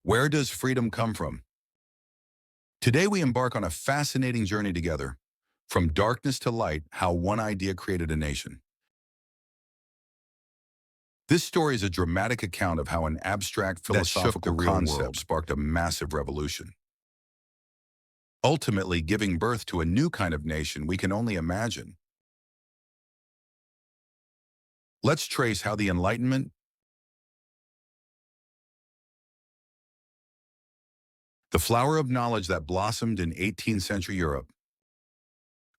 Where does freedom come from? Today we embark on a fascinating journey together, from darkness to light, how one idea created a nation. This story is a dramatic account of how an abstract philosophical concept sparked a massive revolution, ultimately giving birth to a new kind of nation we can only imagine. Let's trace how the Enlightenment, the flower of knowledge that blossomed in 18th century Europe,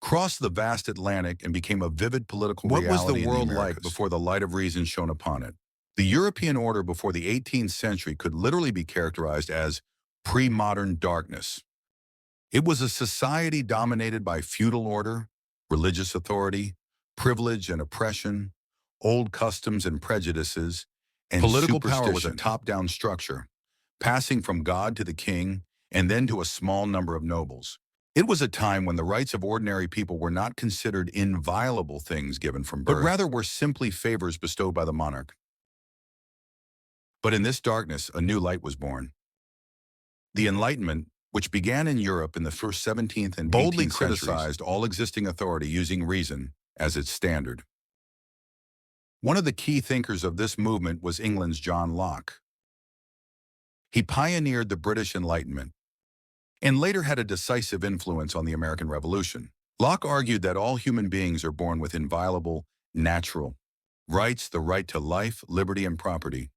crossed the vast Atlantic and became a vivid political reality. What was the world like before the light of reason shone upon it? The European order before the 18th century could literally be characterized as pre-modern darkness. It was a society dominated by feudal order, religious authority, privilege and oppression, old customs and prejudices, and political power was a top-down structure, passing from God to the king and then to a small number of nobles. It was a time when the rights of ordinary people were not considered inviolable things given from birth, but rather were simply favors bestowed by the monarch. But in this darkness, a new light was born. The Enlightenment, which began in Europe in the first 17th and 18th boldly criticized all existing authority using reason as its standard. One of the key thinkers of this movement was England's John Locke. He pioneered the British Enlightenment and later had a decisive influence on the American Revolution. Locke argued that all human beings are born with inviolable, natural rights, the right to life, liberty, and property.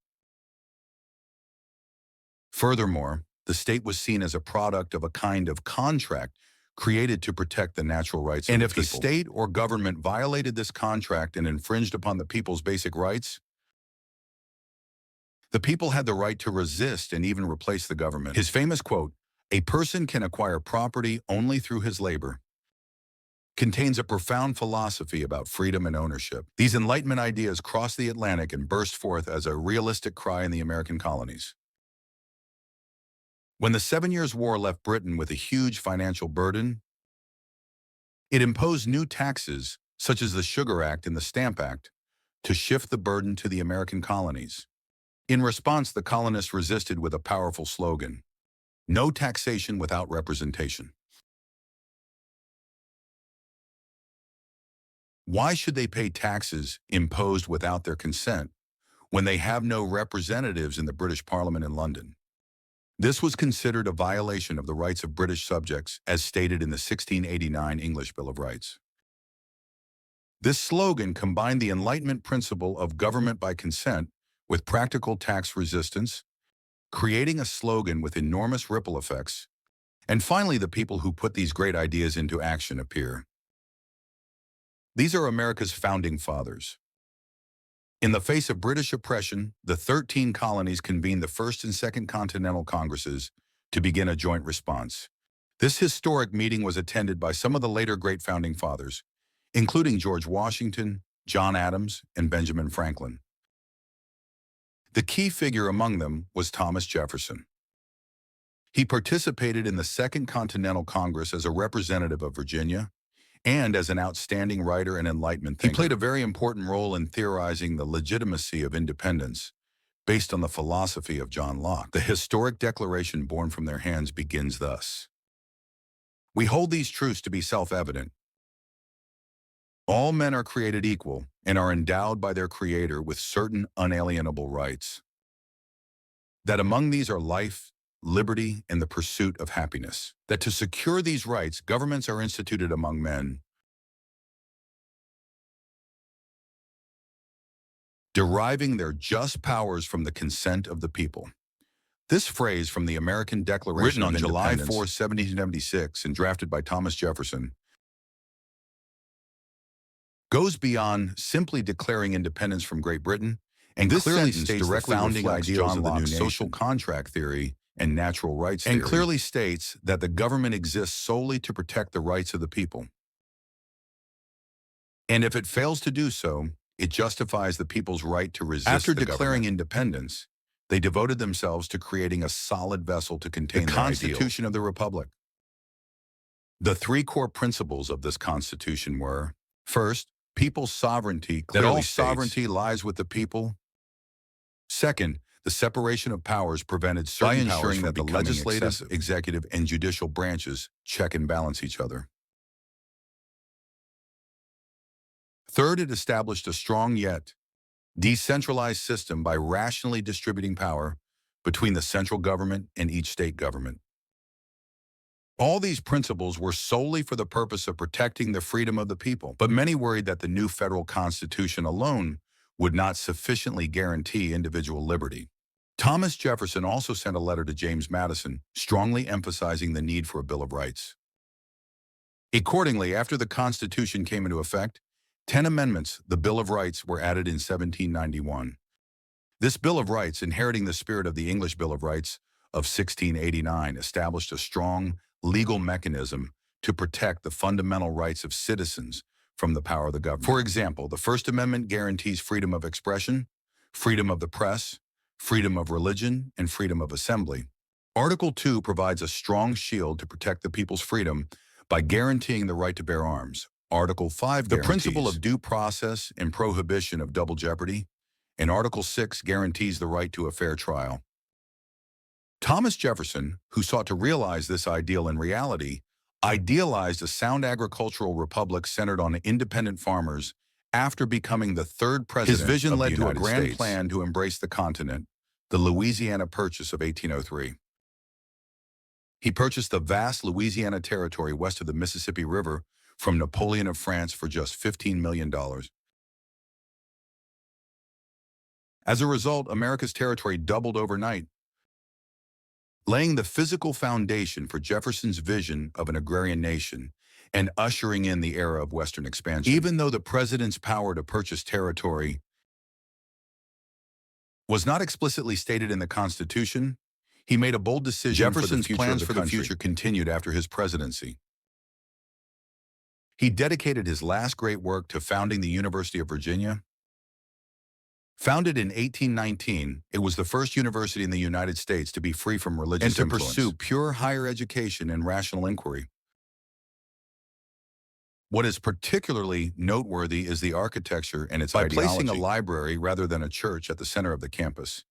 Furthermore, the state was seen as a product of a kind of contract created to protect the natural rights of the people. And if the state or government violated this contract and infringed upon the people's basic rights, the people had the right to resist and even replace the government. His famous quote, "A person can acquire property only through his labor," contains a profound philosophy about freedom and ownership. These Enlightenment ideas crossed the Atlantic and burst forth as a realistic cry in the American colonies. When the 7 Years' War left Britain with a huge financial burden, it imposed new taxes, such as the Sugar Act and the Stamp Act, to shift the burden to the American colonies. In response, the colonists resisted with a powerful slogan: "No taxation without representation." Why should they pay taxes imposed without their consent when they have no representatives in the British Parliament in London? This was considered a violation of the rights of British subjects as stated in the 1689 English Bill of Rights. This slogan combined the Enlightenment principle of government by consent with practical tax resistance, creating a slogan with enormous ripple effects. And finally, the people who put these great ideas into action appear. These are America's founding fathers. In the face of British oppression, the 13 colonies convened the First and Second Continental Congresses to begin a joint response. This historic meeting was attended by some of the later great founding fathers, including George Washington, John Adams, and Benjamin Franklin. The key figure among them was Thomas Jefferson. He participated in the Second Continental Congress as a representative of Virginia and as an outstanding writer and Enlightenment thinker. He played a very important role in theorizing the legitimacy of independence based on the philosophy of John Locke. The historic declaration born from their hands begins thus: "We hold these truths to be self-evident. All men are created equal and are endowed by their Creator with certain unalienable rights. That among these are life, liberty, and the pursuit of happiness. That to secure these rights, governments are instituted among men, deriving their just powers from the consent of the people." This phrase from the American Declaration written on July 4, 1776, and drafted by Thomas Jefferson, goes beyond simply declaring independence from Great Britain, and this clearly states directly the founding ideals of the new social contract theory and natural rights theory, and clearly states that the government exists solely to protect the rights of the people. And if it fails to do so, it justifies the people's right to resist the government. After declaring independence, they devoted themselves to creating a solid vessel to contain the Constitution of the Republic. The three core principles of this Constitution were, first, people's sovereignty, that all sovereignty lies with the people. Second, The separation of powers prevented certain powers ensuring that the legislative, executive, and judicial branches check and balance each other. Third, it established a strong yet decentralized system by rationally distributing power between the central government and each state government. All these principles were solely for the purpose of protecting the freedom of the people, but many worried that the new federal constitution alone would not sufficiently guarantee individual liberty. Thomas Jefferson also sent a letter to James Madison, strongly emphasizing the need for a Bill of Rights. Accordingly, after the Constitution came into effect, 10 amendments, the Bill of Rights, were added in 1791. This Bill of Rights, inheriting the spirit of the English Bill of Rights of 1689, established a strong legal mechanism to protect the fundamental rights of citizens from the power of the government. For example, the First Amendment guarantees freedom of expression, freedom of the press, freedom of religion, and freedom of assembly. Article 2 provides a strong shield to protect the people's freedom by guaranteeing the right to bear arms. Article 5 guarantees the principle of due process and prohibition of double jeopardy, and Article 6 guarantees the right to a fair trial. Thomas Jefferson, who sought to realize this ideal in reality, idealized a sound agricultural republic centered on independent farmers after becoming the third president. His vision led to a grand plan to embrace the continent, the Louisiana Purchase of 1803. He purchased the vast Louisiana territory west of the Mississippi River from Napoleon of France for just $15 million. As a result, America's territory doubled overnight, laying the physical foundation for Jefferson's vision of an agrarian nation and ushering in the era of Western expansion. Even though the president's power to purchase territory was not explicitly stated in the Constitution, he made a bold decision. Jefferson's plans for the future continued after his presidency. He dedicated his last great work to founding the University of Virginia. Founded in 1819, it was the first university in the United States to be free from religious influence and to pursue pure higher education and rational inquiry. What is particularly noteworthy is the architecture and its ideology. By placing a library rather than a church at the center of the campus,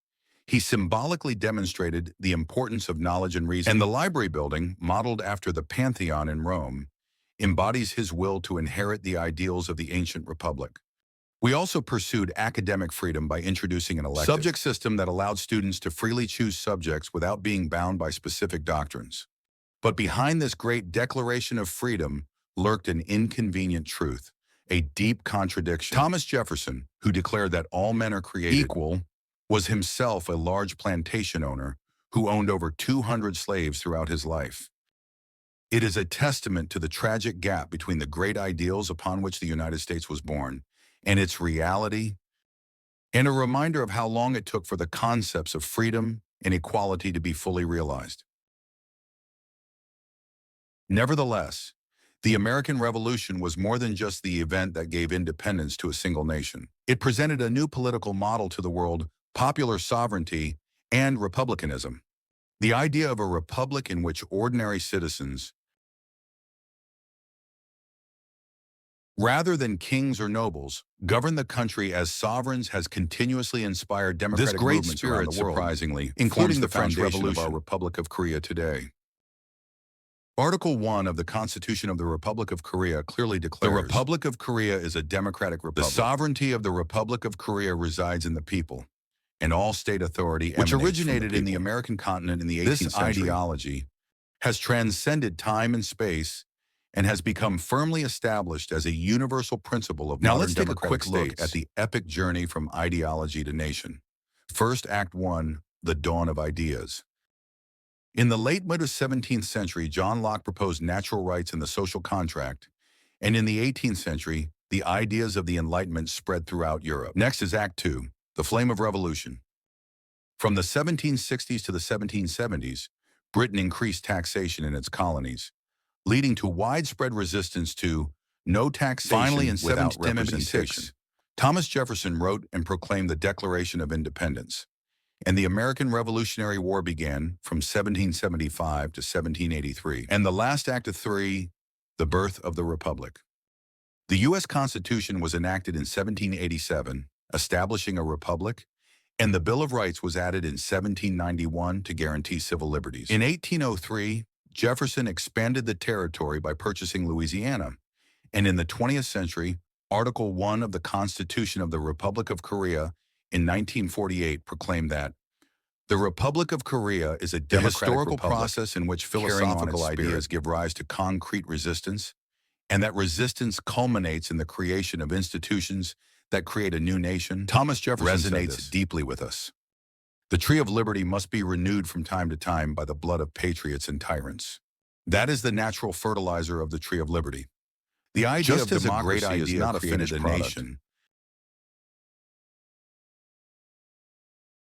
he symbolically demonstrated the importance of knowledge and reason. And the library building, modeled after the Pantheon in Rome, embodies his will to inherit the ideals of the ancient republic. We also pursued academic freedom by introducing an elective subject system that allowed students to freely choose subjects without being bound by specific doctrines. But behind this great declaration of freedom lurked an inconvenient truth, a deep contradiction. Thomas Jefferson, who declared that all men are created equal, was himself a large plantation owner who owned over 200 slaves throughout his life. It is a testament to the tragic gap between the great ideals upon which the United States was born and its reality, and a reminder of how long it took for the concepts of freedom and equality to be fully realized. Nevertheless, the American Revolution was more than just the event that gave independence to a single nation. It presented a new political model to the world: popular sovereignty and republicanism. The idea of a republic in which ordinary citizens, rather than kings or nobles, govern the country as sovereigns has continuously inspired democratic movements around the world, surprisingly, including the French Revolution of our Republic of Korea today. Article 1 of the Constitution of the Republic of Korea clearly declares, "The Republic of Korea is a democratic republic. The sovereignty of the Republic of Korea resides in the people, and all state authority which originated in the American continent in the 18th century. This ideology has transcended time and space and has become firmly established as a universal principle of modern democratic states." Now let's take a quick look at the epic journey from ideology to nation. First, Act 1, the dawn of ideas. In the late mid-17th century, John Locke proposed natural rights and the social contract, and in the 18th century, the ideas of the Enlightenment spread throughout Europe. Next is Act 2, the flame of revolution. From the 1760s to the 1770s, Britain increased taxation in its colonies, leading to widespread resistance to no taxation. Finally, in 1776, Thomas Jefferson wrote and proclaimed the Declaration of Independence, and the American Revolutionary War began from 1775 to 1783. And the last act of 3, the birth of the Republic. The U.S. Constitution was enacted in 1787, establishing a republic and the Bill of Rights was added in 1791 to guarantee civil liberties. In 1803, Jefferson expanded the territory by purchasing Louisiana, and in the 20th century, Article 1 of the Constitution of the Republic of Korea in 1948 proclaimed that the Republic of Korea is a democratic historical process in which philosophical ideas give rise to concrete resistance, and that resistance culminates in the creation of institutions that create a new nation. Thomas Jefferson resonates deeply with us. The tree of liberty must be renewed from time to time by the blood of patriots and tyrants. That is the natural fertilizer of the tree of liberty. The idea of democracy is not a finished nation.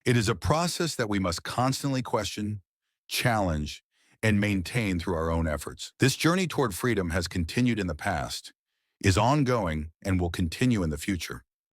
It is a process that we must constantly question, challenge, and maintain through our own efforts. This journey toward freedom has continued in the past, is ongoing, and will continue in the future.